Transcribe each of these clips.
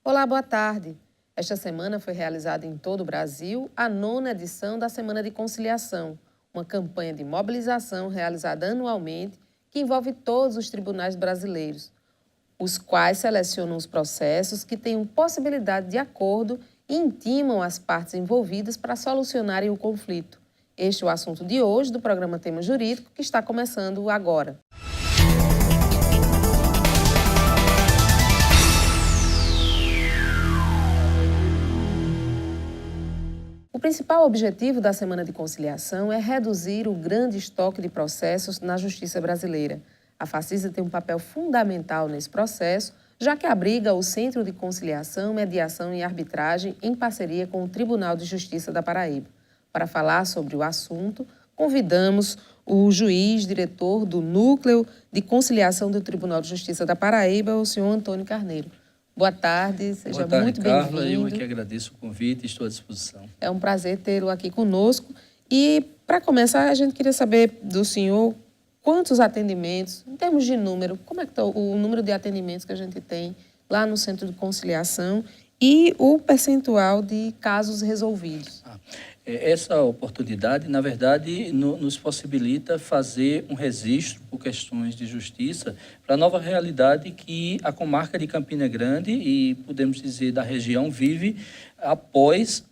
Olá, boa tarde. Esta semana foi realizada em todo o Brasil a 9ª edição da Semana de Conciliação, uma campanha de mobilização realizada anualmente que envolve todos os tribunais brasileiros, os quais selecionam os processos que tenham possibilidade de acordo e intimam as partes envolvidas para solucionarem o conflito. Este é o assunto de hoje do programa Tema Jurídico, que está começando agora. O principal objetivo da Semana de Conciliação é reduzir o grande estoque de processos na justiça brasileira. A Facisa tem um papel fundamental nesse processo, já que abriga o Centro de Conciliação, Mediação e Arbitragem em parceria com o Tribunal de Justiça da Paraíba. Para falar sobre o assunto, convidamos o juiz, diretor do Núcleo de Conciliação do Tribunal de Justiça da Paraíba, o senhor Antônio Carneiro. Boa tarde, seja muito bem-vindo. Carla, eu que agradeço o convite e estou à disposição. É um prazer tê-lo aqui conosco. E, para começar, a gente queria saber do senhor quantos atendimentos, em termos de número, como é que está o número de atendimentos que a gente tem lá no Centro de Conciliação e o percentual de casos resolvidos. Essa oportunidade, na verdade, nos possibilita fazer um registro por questões de justiça para a nova realidade que a comarca de Campina Grande e, podemos dizer, da região vive após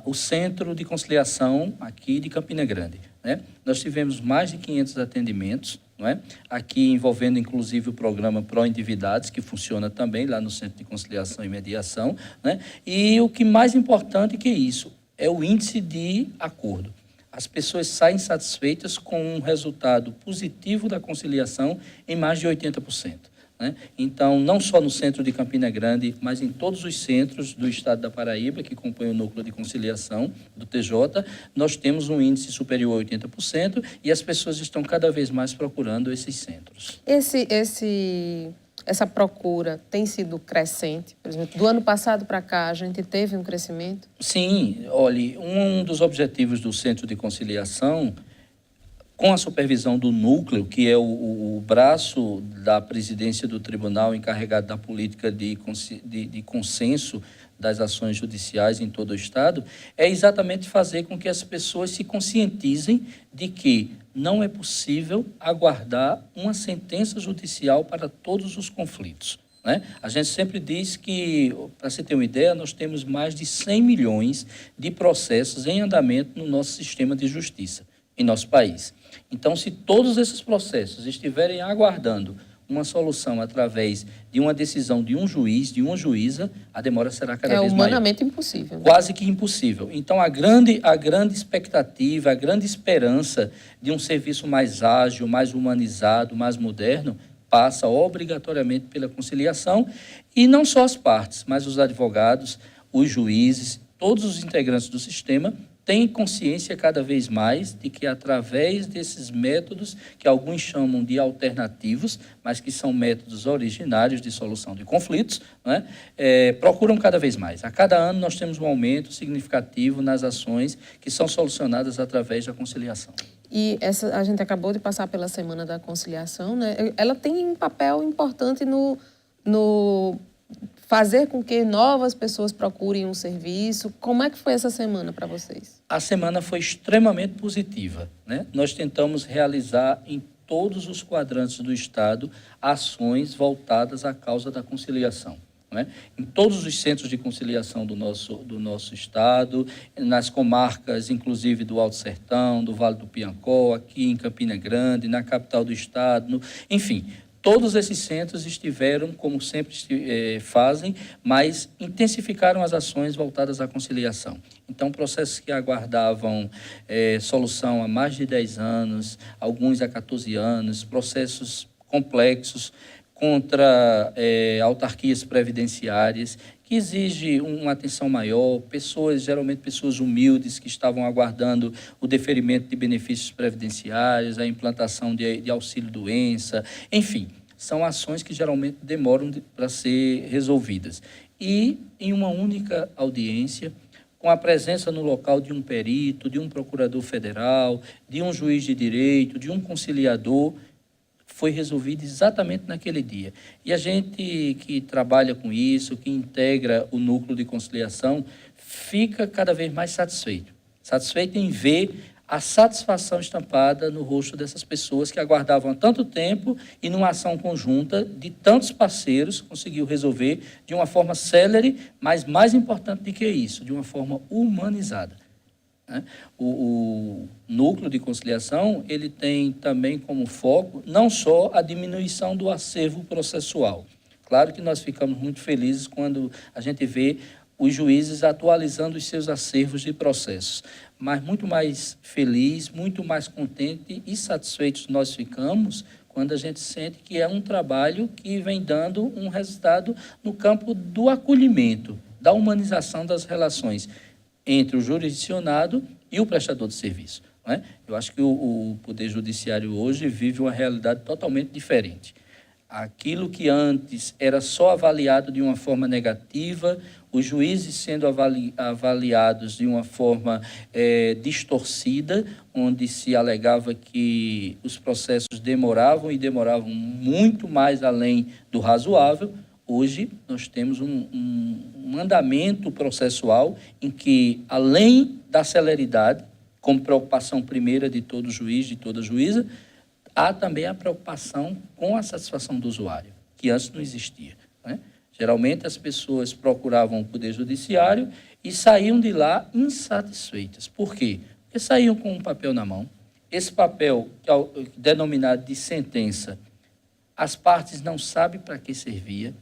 o Centro de Conciliação aqui de Campina Grande, né? Nós tivemos mais de 500 atendimentos, não é? Aqui envolvendo inclusive o programa Pró-Endividados, que funciona também lá no Centro de Conciliação e Mediação, né? E o que mais importante que isso é o índice de acordo. As pessoas saem satisfeitas com um resultado positivo da conciliação em mais de 80%. Né? Então, não só no centro de Campina Grande, mas em todos os centros do estado da Paraíba, que compõem o núcleo de conciliação do TJ, nós temos um índice superior a 80% e as pessoas estão cada vez mais procurando esses centros. Essa procura tem sido crescente? Por exemplo, do ano passado para cá, a gente teve um crescimento? Sim, olhe, um dos objetivos do Centro de Conciliação, com a supervisão do Núcleo, que é o braço da presidência do tribunal encarregado da política de consenso das ações judiciais em todo o estado, é exatamente fazer com que as pessoas se conscientizem de que não é possível aguardar uma sentença judicial para todos os conflitos, né? A gente sempre diz que, para você ter uma ideia, nós temos mais de 100 milhões de processos em andamento no nosso sistema de justiça, em nosso país. Então, se todos esses processos estiverem aguardando uma solução através de uma decisão de um juiz, de uma juíza, a demora será cada vez maior. É humanamente impossível. Quase que impossível. Então, a grande expectativa, a grande esperança de um serviço mais ágil, mais humanizado, mais moderno, passa obrigatoriamente pela conciliação, e não só as partes, mas os advogados, os juízes, todos os integrantes do sistema têm consciência cada vez mais de que, através desses métodos, que alguns chamam de alternativos, mas que são métodos originários de solução de conflitos, né, procuram cada vez mais. A cada ano nós temos um aumento significativo nas ações que são solucionadas através da conciliação. E a gente acabou de passar pela Semana da Conciliação, né? Ela tem um papel importante no fazer com que novas pessoas procurem um serviço. Como é que foi essa semana para vocês? A semana foi extremamente positiva, né? Nós tentamos realizar em todos os quadrantes do estado ações voltadas à causa da conciliação, né? Em todos os centros de conciliação do nosso estado, nas comarcas, inclusive do Alto Sertão, do Vale do Piancó, aqui em Campina Grande, na capital do estado, enfim, todos esses centros estiveram, como sempre fazem, mas intensificaram as ações voltadas à conciliação. Então, processos que aguardavam solução há mais de 10 anos, alguns há 14 anos, processos complexos contra autarquias previdenciárias, que exige uma atenção maior, geralmente pessoas humildes que estavam aguardando o deferimento de benefícios previdenciários, a implantação de auxílio-doença, enfim, são ações que geralmente demoram para ser resolvidas. E em uma única audiência, com a presença no local de um perito, de um procurador federal, de um juiz de direito, de um conciliador, foi resolvida exatamente naquele dia. E a gente que trabalha com isso, que integra o núcleo de conciliação, fica cada vez mais satisfeito. Satisfeito em ver a satisfação estampada no rosto dessas pessoas que aguardavam há tanto tempo e numa ação conjunta de tantos parceiros conseguiu resolver de uma forma célere, mas mais importante do que isso, de uma forma humanizada. O núcleo de conciliação, ele tem também como foco não só a diminuição do acervo processual. Claro que nós ficamos muito felizes quando a gente vê os juízes atualizando os seus acervos de processos, mas muito mais feliz, muito mais contente e satisfeitos nós ficamos quando a gente sente que é um trabalho que vem dando um resultado no campo do acolhimento, da humanização das relações entre o jurisdicionado e o prestador de serviço. Não é? Eu acho que o Poder Judiciário hoje vive uma realidade totalmente diferente. Aquilo que antes era só avaliado de uma forma negativa, os juízes sendo avaliados de uma forma distorcida, onde se alegava que os processos demoravam e demoravam muito mais além do razoável. Hoje nós temos um andamento processual em que, além da celeridade, como preocupação primeira de todo juiz, de toda juíza, há também a preocupação com a satisfação do usuário, que antes não existia. Né? Geralmente as pessoas procuravam o Poder Judiciário e saíam de lá insatisfeitas. Por quê? Porque saíam com um papel na mão. Esse papel, denominado de sentença, as partes não sabem para que servia.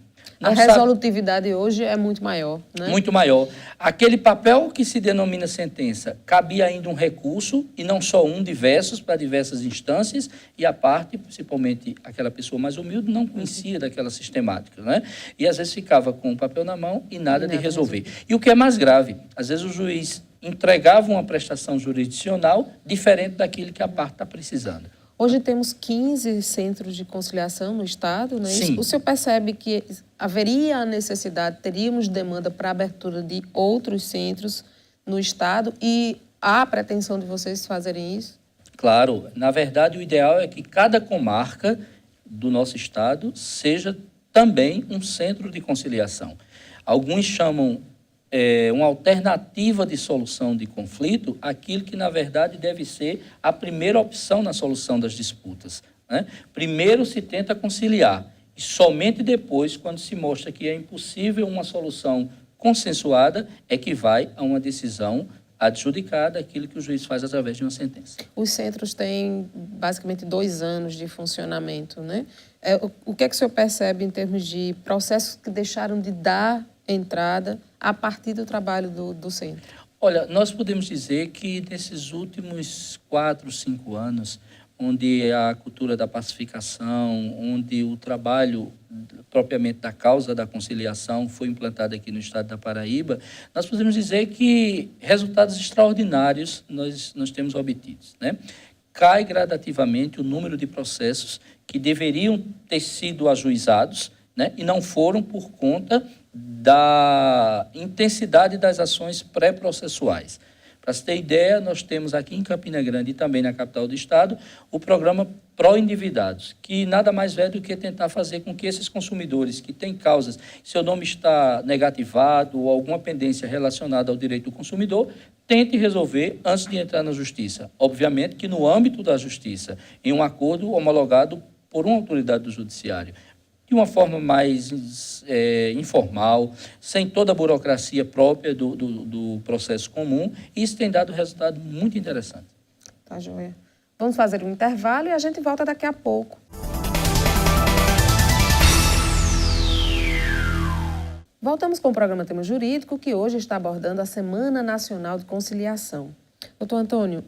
A resolutividade hoje é muito maior, né? Muito maior. Aquele papel que se denomina sentença, cabia ainda um recurso, e não só um, diversos, para diversas instâncias, e a parte, principalmente aquela pessoa mais humilde, não conhecia daquela sistemática, né? E às vezes ficava com o papel na mão e nada de resolver. E o que é mais grave, às vezes o juiz entregava uma prestação jurisdicional diferente daquilo que a parte está precisando. Hoje temos 15 centros de conciliação no Estado, né? Sim. O senhor percebe que haveria a necessidade, teríamos demanda para a abertura de outros centros no Estado e há a pretensão de vocês fazerem isso? Claro. Na verdade, o ideal é que cada comarca do nosso Estado seja também um centro de conciliação. Alguns chamam uma alternativa de solução de conflito, aquilo que, na verdade, deve ser a primeira opção na solução das disputas. Né? Primeiro se tenta conciliar, e somente depois, quando se mostra que é impossível uma solução consensuada, é que vai a uma decisão adjudicada, aquilo que o juiz faz através de uma sentença. Os centros têm, basicamente, 2 anos de funcionamento, né? O que é que o senhor percebe em termos de processos que deixaram de dar entrada a partir do trabalho do centro? Olha, nós podemos dizer que nesses últimos 4, 5 anos, onde a cultura da pacificação, onde o trabalho propriamente da causa da conciliação foi implantado aqui no estado da Paraíba, nós podemos dizer que resultados extraordinários nós temos obtidos, né? Cai gradativamente o número de processos que deveriam ter sido ajuizados, né, e não foram por conta da intensidade das ações pré-processuais. Para se ter ideia, nós temos aqui em Campina Grande e também na capital do estado o programa Pró-Endividados, que nada mais é do que tentar fazer com que esses consumidores que têm causas, seu nome está negativado ou alguma pendência relacionada ao direito do consumidor, tente resolver antes de entrar na justiça. Obviamente que no âmbito da justiça, em um acordo homologado por uma autoridade do judiciário, de uma forma mais informal, sem toda a burocracia própria do processo comum, e isso tem dado resultado muito interessante. Tá, joia. Vamos fazer um intervalo e a gente volta daqui a pouco. Voltamos com o programa Tema Jurídico, que hoje está abordando a Semana Nacional de Conciliação. Doutor Antônio,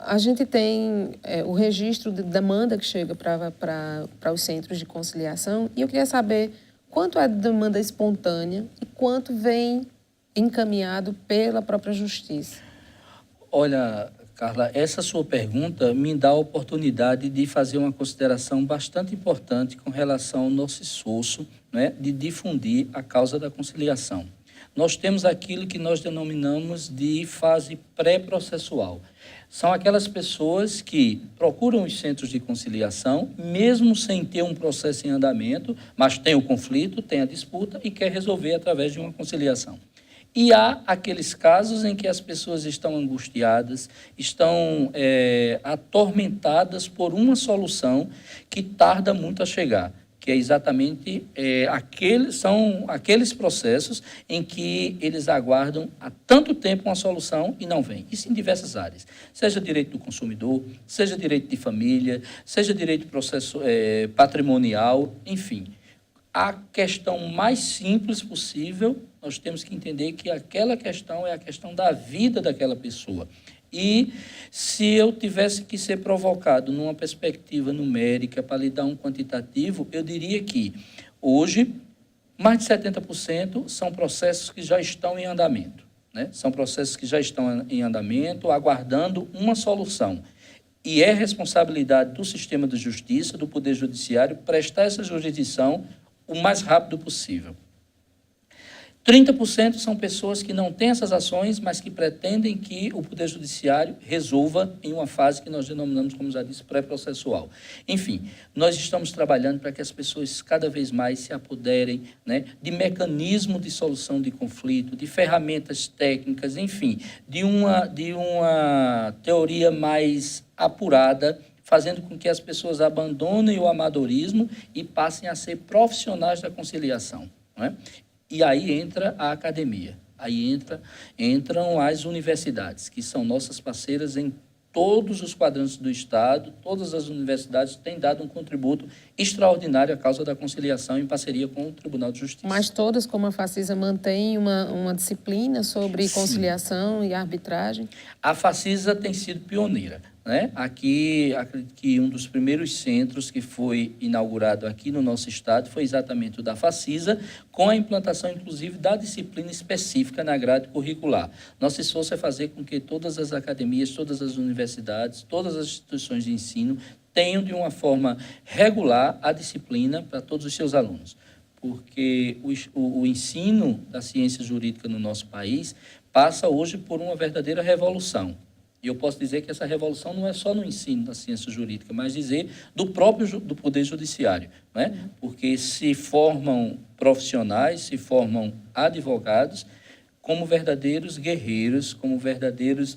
a gente tem o registro de demanda que chega para os centros de conciliação e eu queria saber quanto é demanda espontânea e quanto vem encaminhado pela própria Justiça. Olha, Carla, essa sua pergunta me dá a oportunidade de fazer uma consideração bastante importante com relação ao nosso esforço, né, de difundir a causa da conciliação. nós temos aquilo que nós denominamos de fase pré-processual. São aquelas pessoas que procuram os centros de conciliação, mesmo sem ter um processo em andamento, mas tem o conflito, tem a disputa e quer resolver através de uma conciliação. E há aqueles casos em que as pessoas estão angustiadas, estão atormentadas por uma solução que tarda muito a chegar, que é exatamente são aqueles processos em que eles aguardam há tanto tempo uma solução e não vem. Isso em diversas áreas, seja direito do consumidor, seja direito de família, seja direito de processo patrimonial, enfim. A questão mais simples possível, nós temos que entender que aquela questão é a questão da vida daquela pessoa. E se eu tivesse que ser provocado numa perspectiva numérica para lhe dar um quantitativo, eu diria que hoje mais de 70% são processos que já estão em andamento, né? São processos que já estão em andamento, aguardando uma solução. E é responsabilidade do sistema de justiça, do Poder Judiciário, prestar essa jurisdição o mais rápido possível. 30% são pessoas que não têm essas ações, mas que pretendem que o Poder Judiciário resolva em uma fase que nós denominamos, como já disse, pré-processual. Enfim, nós estamos trabalhando para que as pessoas cada vez mais se apoderem, né, de mecanismo de solução de conflito, de ferramentas técnicas, enfim, de uma teoria mais apurada, fazendo com que as pessoas abandonem o amadorismo e passem a ser profissionais da conciliação, não é? E aí entra a academia, aí entram as universidades, que são nossas parceiras em todos os quadrantes do Estado. Todas as universidades têm dado um contributo extraordinário à causa da conciliação em parceria com o Tribunal de Justiça. Mas todas, como a Facisa, mantêm uma disciplina sobre conciliação e arbitragem? A Facisa tem sido pioneira, né? Aqui, acredito que um dos primeiros centros que foi inaugurado aqui no nosso estado foi exatamente o da Facisa, com a implantação, inclusive, da disciplina específica na grade curricular. Nosso esforço é fazer com que todas as academias, todas as universidades, todas as instituições de ensino tenham, de uma forma regular, a disciplina para todos os seus alunos. Porque o ensino da ciência jurídica no nosso país passa hoje por uma verdadeira revolução. E eu posso dizer que essa revolução não é só no ensino da ciência jurídica, mas dizer do Poder Judiciário, né? Porque se formam profissionais, se formam advogados como verdadeiros guerreiros, como verdadeiros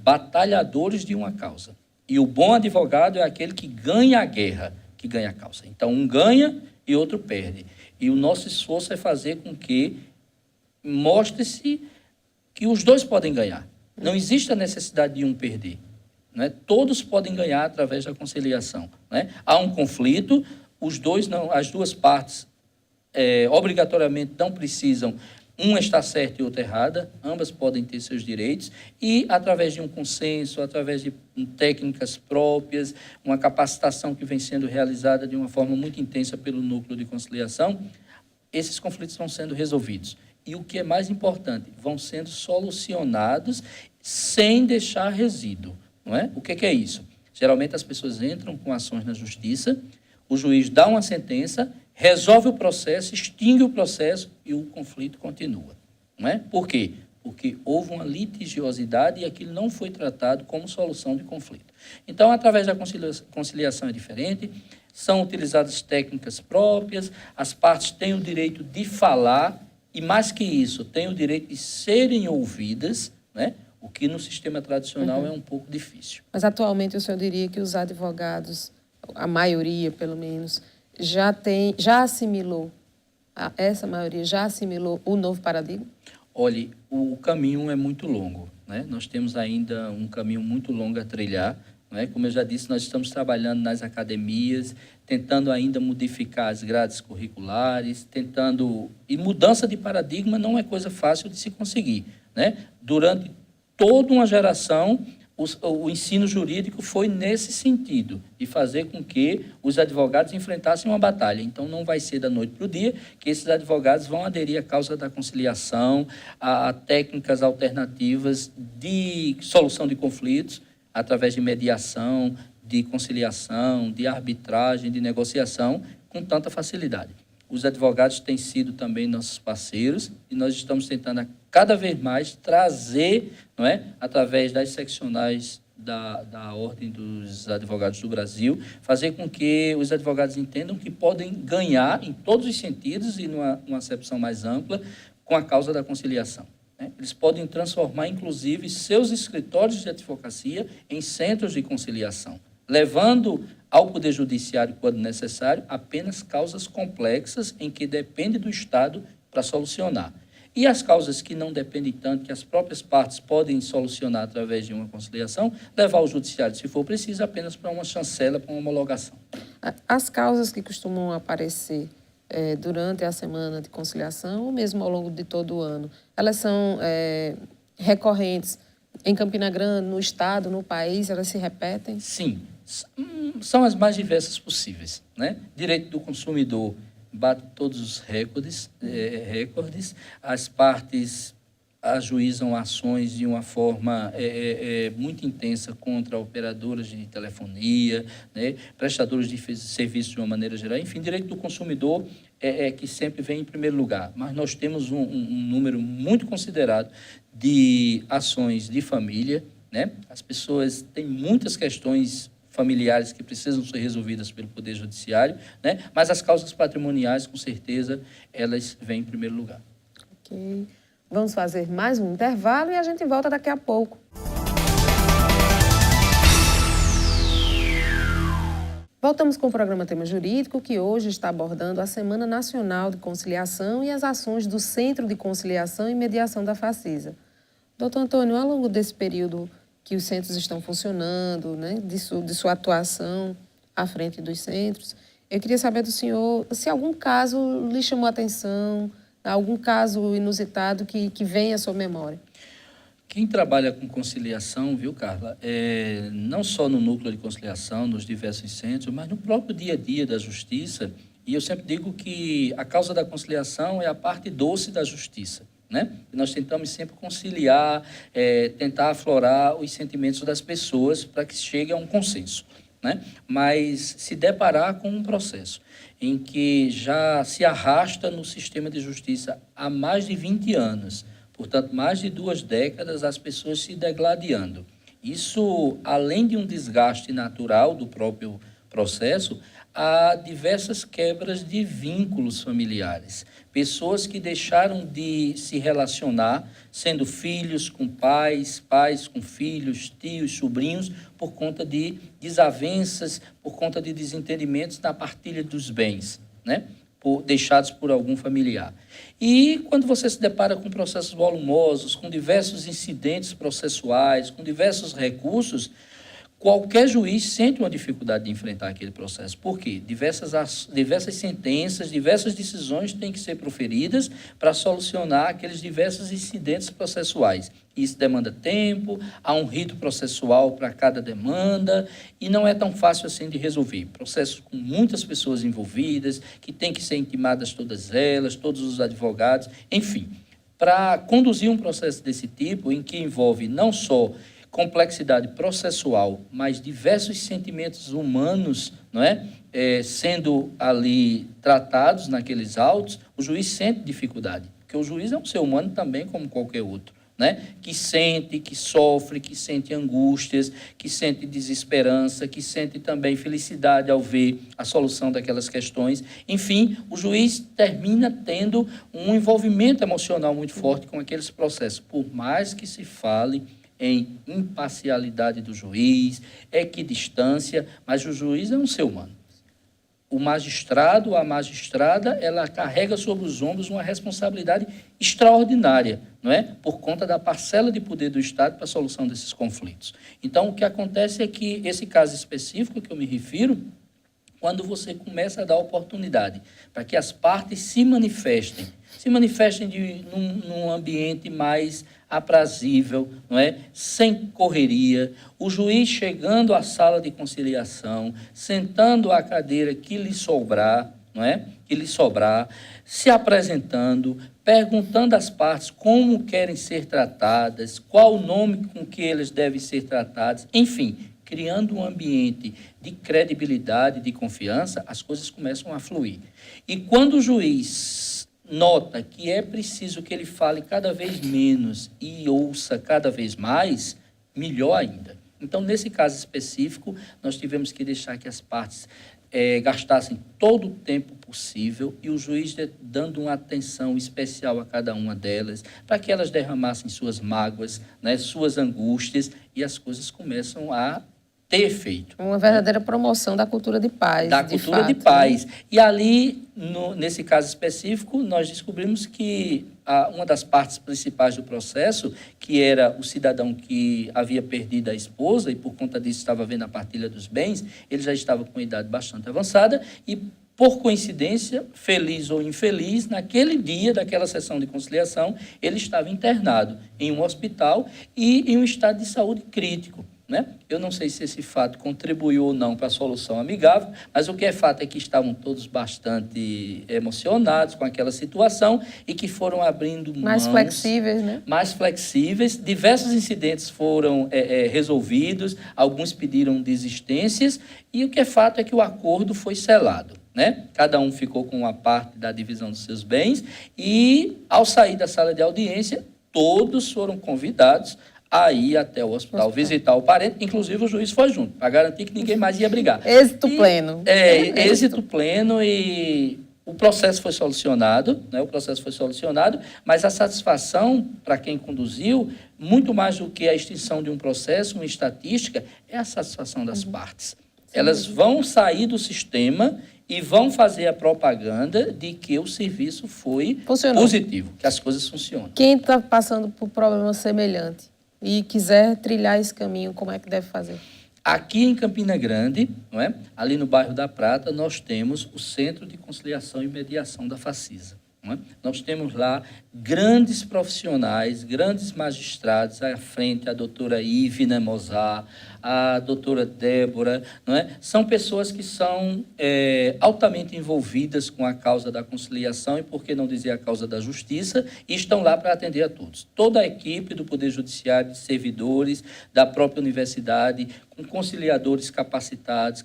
batalhadores de uma causa. E o bom advogado é aquele que ganha a guerra, que ganha a causa. Então, um ganha e outro perde. E o nosso esforço é fazer com que mostre-se que os dois podem ganhar. Não existe a necessidade de um perder, né? Todos podem ganhar através da conciliação, né? Há um conflito, as duas partes obrigatoriamente não precisam, uma está certa e outra errada, ambas podem ter seus direitos, e através de um consenso, através de técnicas próprias, uma capacitação que vem sendo realizada de uma forma muito intensa pelo núcleo de conciliação, esses conflitos vão sendo resolvidos. E o que é mais importante, vão sendo solucionados sem deixar resíduo, não é? O que é isso? Geralmente as pessoas entram com ações na justiça, o juiz dá uma sentença, resolve o processo, extingue o processo e o conflito continua, não é? Por quê? Porque houve uma litigiosidade e aquilo não foi tratado como solução de conflito. Então, através da conciliação é diferente, são utilizadas técnicas próprias, as partes têm o direito de falar e, mais que isso, têm o direito de serem ouvidas, né? O que no sistema tradicional é um pouco difícil. Mas atualmente o senhor diria que os advogados, a maioria pelo menos, já assimilou, essa maioria já assimilou o novo paradigma? Olhe, o caminho é muito longo, né? Nós temos ainda um caminho muito longo a trilhar, né? Como eu já disse, nós estamos trabalhando nas academias, tentando ainda modificar as grades curriculares, E mudança de paradigma não é coisa fácil de se conseguir, né? Durante toda uma geração, o ensino jurídico foi nesse sentido, de fazer com que os advogados enfrentassem uma batalha. Então, não vai ser da noite para o dia que esses advogados vão aderir à causa da conciliação, a técnicas alternativas de solução de conflitos, através de mediação, de conciliação, de arbitragem, de negociação, com tanta facilidade. os advogados têm sido também nossos parceiros e nós estamos tentando cada vez mais trazer, não é, através das seccionais da Ordem dos Advogados do Brasil, fazer com que os advogados entendam que podem ganhar em todos os sentidos e numa acepção mais ampla com a causa da conciliação. Eles podem transformar, inclusive, seus escritórios de advocacia em centros de conciliação, levando ao Poder Judiciário, quando necessário, apenas causas complexas em que depende do Estado para solucionar. E as causas que não dependem tanto, que as próprias partes podem solucionar através de uma conciliação, levar ao Judiciário, se for preciso, apenas para uma chancela, para uma homologação. As causas que costumam aparecer durante a semana de conciliação, ou mesmo ao longo de todo o ano, elas são recorrentes em Campina Grande, no Estado, no país, elas se repetem? Sim, são as mais diversas possíveis, né? Direito do consumidor bate todos os recordes, as partes ajuizam ações de uma forma muito intensa contra operadoras de telefonia, né? Prestadores de serviços de uma maneira geral. Enfim, direito do consumidor que sempre vem em primeiro lugar. Mas nós temos um número muito considerado de ações de família, né? As pessoas têm muitas questões familiares que precisam ser resolvidas pelo Poder Judiciário, né? Mas as causas patrimoniais, com certeza, elas vêm em primeiro lugar. Ok. Vamos fazer mais um intervalo e a gente volta daqui a pouco. Voltamos com o programa Tema Jurídico, que hoje está abordando a Semana Nacional de Conciliação e as ações do Centro de Conciliação e Mediação da Facisa. Doutor Antônio, ao longo desse período que os centros estão funcionando, né, de sua atuação à frente dos centros, eu queria saber do senhor se algum caso lhe chamou a atenção, algum caso inusitado que vem à sua memória. Quem trabalha com conciliação, viu, Carla, não só no núcleo de conciliação, nos diversos centros, mas no próprio dia a dia da justiça, e eu sempre digo que a causa da conciliação é a parte doce da justiça, né? Nós tentamos sempre conciliar, tentar aflorar os sentimentos das pessoas para que chegue a um consenso, né? Mas se deparar com um processo em que já se arrasta no sistema de justiça há mais de 20 anos, portanto, mais de 2 décadas, as pessoas se degladiando. Isso, além de um desgaste natural do próprio processo, há diversas quebras de vínculos familiares. Pessoas que deixaram de se relacionar, sendo filhos com pais, pais com filhos, tios, sobrinhos, por conta de desavenças, por conta de desentendimentos na partilha dos bens, né? Deixados por algum familiar. E quando você se depara com processos volumosos, com diversos incidentes processuais, com diversos recursos, qualquer juiz sente uma dificuldade de enfrentar aquele processo. Por quê? Diversas sentenças, diversas decisões têm que ser proferidas para solucionar aqueles diversos incidentes processuais. Isso demanda tempo, há um rito processual para cada demanda e não é tão fácil assim de resolver. Processos com muitas pessoas envolvidas, que têm que ser intimadas todas elas, todos os advogados, enfim. Para conduzir um processo desse tipo, em que envolve não só complexidade processual, mas diversos sentimentos humanos, não é? Sendo ali tratados naqueles autos, o juiz sente dificuldade, porque o juiz é um ser humano também como qualquer outro, né? Que sente, que sofre, que sente angústias, que sente desesperança, que sente também felicidade ao ver a solução daquelas questões. Enfim, o juiz termina tendo um envolvimento emocional muito forte com aqueles processos, por mais que se fale em imparcialidade do juiz, equidistância, mas o juiz é um ser humano. O magistrado, a magistrada, ela carrega sobre os ombros uma responsabilidade extraordinária, não é? Por conta da parcela de poder do Estado para a solução desses conflitos. Então, o que acontece é que esse caso específico que eu me refiro, quando você começa a dar oportunidade para que as partes se manifestem num ambiente mais aprazível, não é? Sem correria, o juiz chegando à sala de conciliação, sentando à cadeira que lhe sobrar, não é? Que lhe sobrar, se apresentando, perguntando às partes como querem ser tratadas, qual o nome com que eles devem ser tratados, enfim, criando um ambiente de credibilidade, de confiança, as coisas começam a fluir. E quando o juiz nota que é preciso que ele fale cada vez menos e ouça cada vez mais, melhor ainda. Então, nesse caso específico, nós tivemos que deixar que as partes gastassem todo o tempo possível e o juiz dando uma atenção especial a cada uma delas, para que elas derramassem suas mágoas, né, suas angústias, e as coisas começam a ter efeito. Uma verdadeira promoção da cultura de paz. Da cultura de paz. E ali, nesse caso específico, nós descobrimos que uma das partes principais do processo, que era o cidadão que havia perdido a esposa e por conta disso estava vendo a partilha dos bens, ele já estava com uma idade bastante avançada e, por coincidência, feliz ou infeliz, naquele dia daquela sessão de conciliação, ele estava internado em um hospital e em um estado de saúde crítico. Né? Eu não sei se esse fato contribuiu ou não para a solução amigável, mas o que é fato é que estavam todos bastante emocionados com aquela situação e que foram abrindo mãos... Mais flexíveis, né? Mais flexíveis. Diversos incidentes foram resolvidos, alguns pediram desistências e o que é fato é que o acordo foi selado. Né? Cada um ficou com uma parte da divisão dos seus bens e, ao sair da sala de audiência, todos foram convidados a ir até o hospital visitar o parente, inclusive o juiz foi junto, para garantir que ninguém mais ia brigar. Êxito pleno. Êxito pleno e o processo foi solucionado, né? O processo foi solucionado, mas a satisfação para quem conduziu, muito mais do que a extinção de um processo, uma estatística, é a satisfação das partes. Elas vão sair do sistema e vão fazer a propaganda de que o serviço foi positivo, que as coisas funcionam. Quem está passando por problema semelhante e quiser trilhar esse caminho, como é que deve fazer? Aqui em Campina Grande, não é? Ali no bairro da Prata, nós temos o Centro de Conciliação e Mediação da Facisa. Não é? Nós temos lá grandes profissionais, grandes magistrados, à frente a doutora Ivna Mozart, a doutora Débora, não é? São pessoas que são altamente envolvidas com a causa da conciliação e, por que não dizer, a causa da justiça, e estão lá para atender a todos. Toda a equipe do Poder Judiciário, de servidores da própria universidade, com conciliadores capacitados,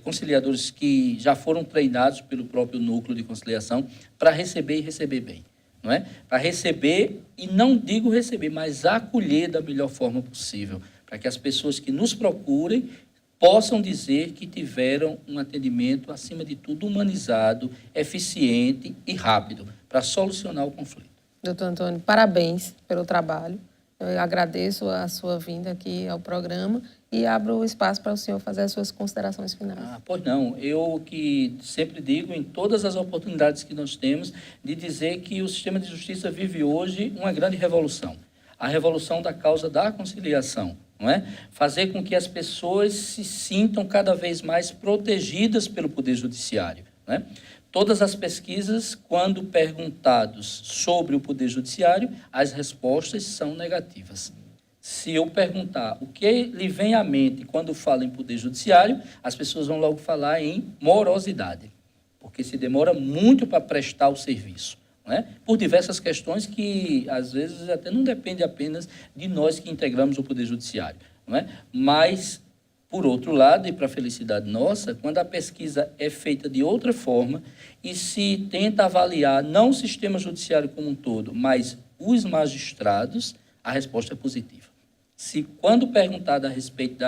conciliadores que já foram treinados pelo próprio núcleo de conciliação para receber e receber bem. Não é? Para receber, e não digo receber, mas acolher da melhor forma possível, para que as pessoas que nos procurem possam dizer que tiveram um atendimento, acima de tudo, humanizado, eficiente e rápido, para solucionar o conflito. Doutor Antônio, parabéns pelo trabalho. Eu agradeço a sua vinda aqui ao programa e abro o espaço para o senhor fazer as suas considerações finais. Pois não, eu que sempre digo em todas as oportunidades que nós temos de dizer que o sistema de justiça vive hoje uma grande revolução. A revolução da causa da conciliação, não é? Fazer com que as pessoas se sintam cada vez mais protegidas pelo Poder Judiciário, não é? Todas as pesquisas, quando perguntados sobre o Poder Judiciário, as respostas são negativas. Se eu perguntar o que lhe vem à mente quando fala em Poder Judiciário, as pessoas vão logo falar em morosidade, porque se demora muito para prestar o serviço, não é? Por diversas questões que, às vezes, até não depende apenas de nós que integramos o Poder Judiciário, não é? Mas, por outro lado, e para a felicidade nossa, quando a pesquisa é feita de outra forma e se tenta avaliar não o sistema judiciário como um todo, mas os magistrados, a resposta é positiva. Se, quando perguntado a respeito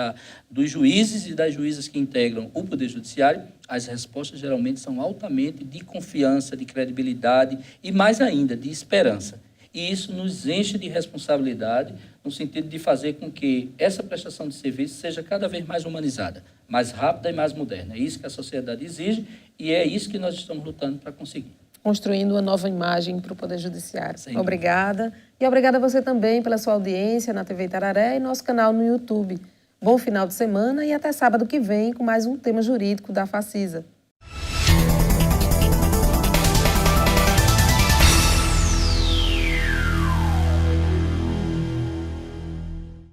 dos juízes e das juízas que integram o Poder Judiciário, as respostas geralmente são altamente de confiança, de credibilidade e, mais ainda, de esperança. E isso nos enche de responsabilidade no sentido de fazer com que essa prestação de serviço seja cada vez mais humanizada, mais rápida e mais moderna. É isso que a sociedade exige e é isso que nós estamos lutando para conseguir. Construindo uma nova imagem para o Poder Judiciário. Obrigada. E obrigada a você também pela sua audiência na TV Itararé e nosso canal no YouTube. Bom final de semana e até sábado que vem com mais um tema jurídico da Facisa.